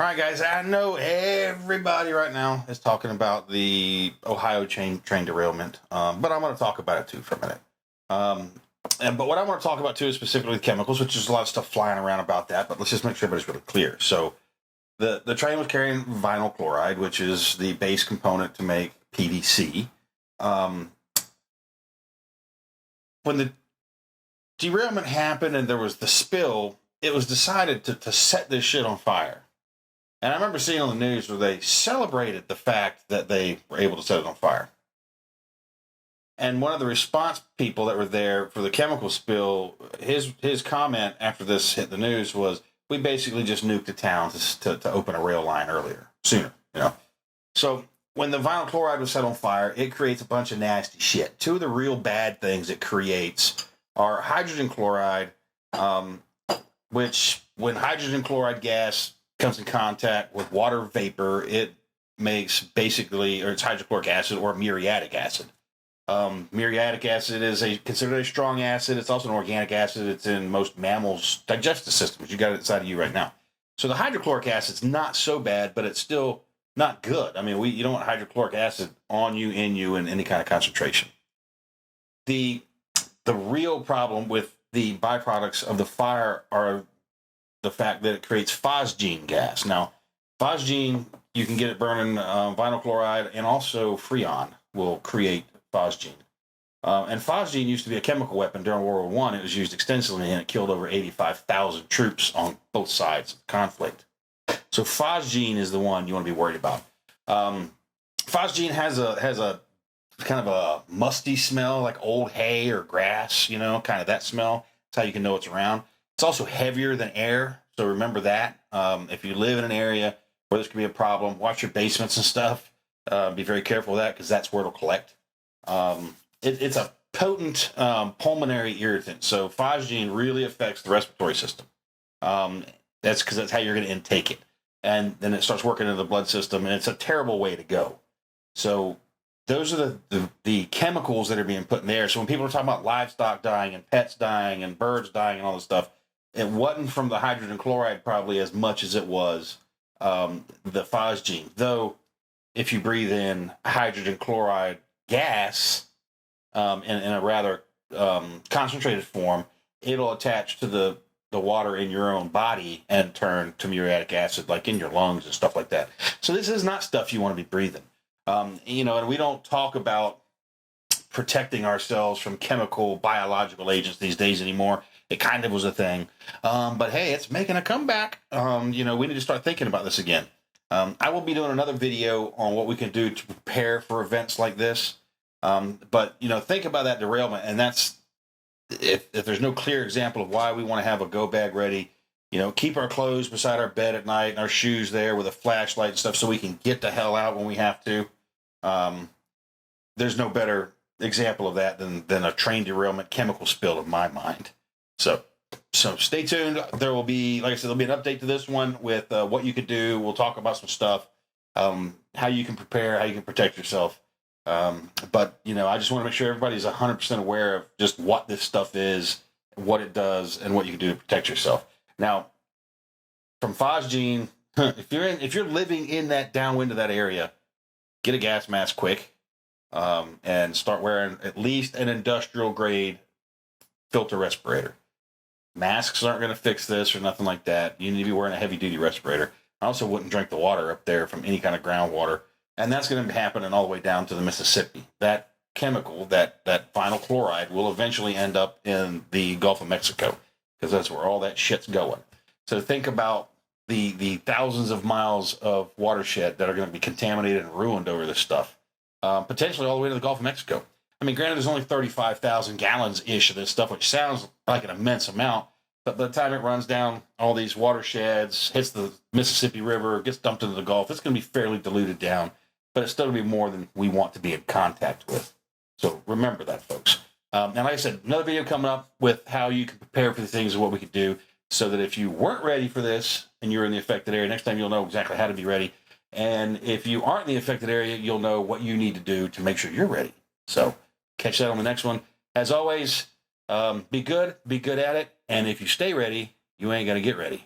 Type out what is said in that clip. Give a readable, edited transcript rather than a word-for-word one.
All right, guys, I know everybody right now is talking about the Ohio train derailment, but I'm going to talk about it too for a minute. But what I want to talk about too is specifically chemicals, which is a lot of stuff flying around about that, but let's just make sure everybody's really clear. So the train was carrying vinyl chloride, which is the base component to make PVC. When the derailment happened and there was the spill, it was decided to set this shit on fire. And I remember seeing on the news where they celebrated the fact that they were able to set it on fire. And one of the response people that were there for the chemical spill, his comment after this hit the news was, we basically just nuked the town to open a rail line sooner. So when the vinyl chloride was set on fire, it creates a bunch of nasty shit. Two of the real bad things it creates are hydrogen chloride, which when hydrogen chloride gas comes in contact with water vapor, it makes it's hydrochloric acid or muriatic acid. Muriatic acid is considered a strong acid. It's also an organic acid. It's in most mammals' digestive systems. You got it inside of you right now. So the hydrochloric acid's not so bad, but it's still not good. I mean, you don't want hydrochloric acid on you, in you, in any kind of concentration. The real problem with the byproducts of the fire are the fact that it creates phosgene gas. Now, phosgene, you can get it burning vinyl chloride, and also Freon will create phosgene. And phosgene used to be a chemical weapon during World War I. It was used extensively, and it killed over 85,000 troops on both sides of the conflict. So phosgene is the one you want to be worried about. Phosgene has a kind of a musty smell, like old hay or grass, kind of that smell. That's how you can know it's around. It's also heavier than air, so remember that. If you live in an area where this could be a problem, watch your basements and stuff. Be very careful with that, because that's where it'll collect. It's a potent pulmonary irritant, so phosgene really affects the respiratory system. That's because that's how you're going to intake it. And then it starts working in the blood system, and it's a terrible way to go. So those are the chemicals that are being put in there. So when people are talking about livestock dying and pets dying and birds dying and all this stuff, it wasn't from the hydrogen chloride probably as much as it was the phosgene. Though, if you breathe in hydrogen chloride gas in a rather concentrated form, it'll attach to the water in your own body and turn to muriatic acid, like in your lungs and stuff like that. So this is not stuff you want to be breathing. And we don't talk about protecting ourselves from chemical, biological agents these days anymore. It kind of was a thing. But hey, it's making a comeback. We need to start thinking about this again. I will be doing another video on what we can do to prepare for events like this. But think about that derailment, and that's if there's no clear example of why we want to have a go bag ready. Keep our clothes beside our bed at night and our shoes there with a flashlight and stuff so we can get the hell out when we have to. There's no better example of that than a train derailment chemical spill in my mind. So stay tuned. There will be, like I said, there'll be an update to this one with what you could do. We'll talk about some stuff, how you can prepare, how you can protect yourself. But I just want to make sure everybody's 100% aware of just what this stuff is, what it does, and what you can do to protect yourself. Now, from phosgene, if you're living in that downwind of that area, get a gas mask quick, and start wearing at least an industrial grade filter respirator. Masks aren't going to fix this or nothing like that. You need to be wearing a heavy duty respirator. I also wouldn't drink the water up there from any kind of groundwater. And that's going to be happening all the way down to the Mississippi. That chemical, that vinyl chloride, will eventually end up in the Gulf of Mexico, because that's where all that shit's going. So think about the thousands of miles of watershed that are going to be contaminated and ruined over this stuff, potentially all the way to the Gulf of Mexico. I mean, granted, there's only 35,000 gallons-ish of this stuff, which sounds like an immense amount, but by the time it runs down all these watersheds, hits the Mississippi River, gets dumped into the Gulf, it's going to be fairly diluted down, but it's still going to be more than we want to be in contact with. So remember that, folks. And like I said, another video coming up with how you can prepare for the things and what we could do, so that if you weren't ready for this and you're in the affected area, next time you'll know exactly how to be ready. And if you aren't in the affected area, you'll know what you need to do to make sure you're ready. So catch that on the next one. As always, be good at it. And if you stay ready, you ain't going to get ready.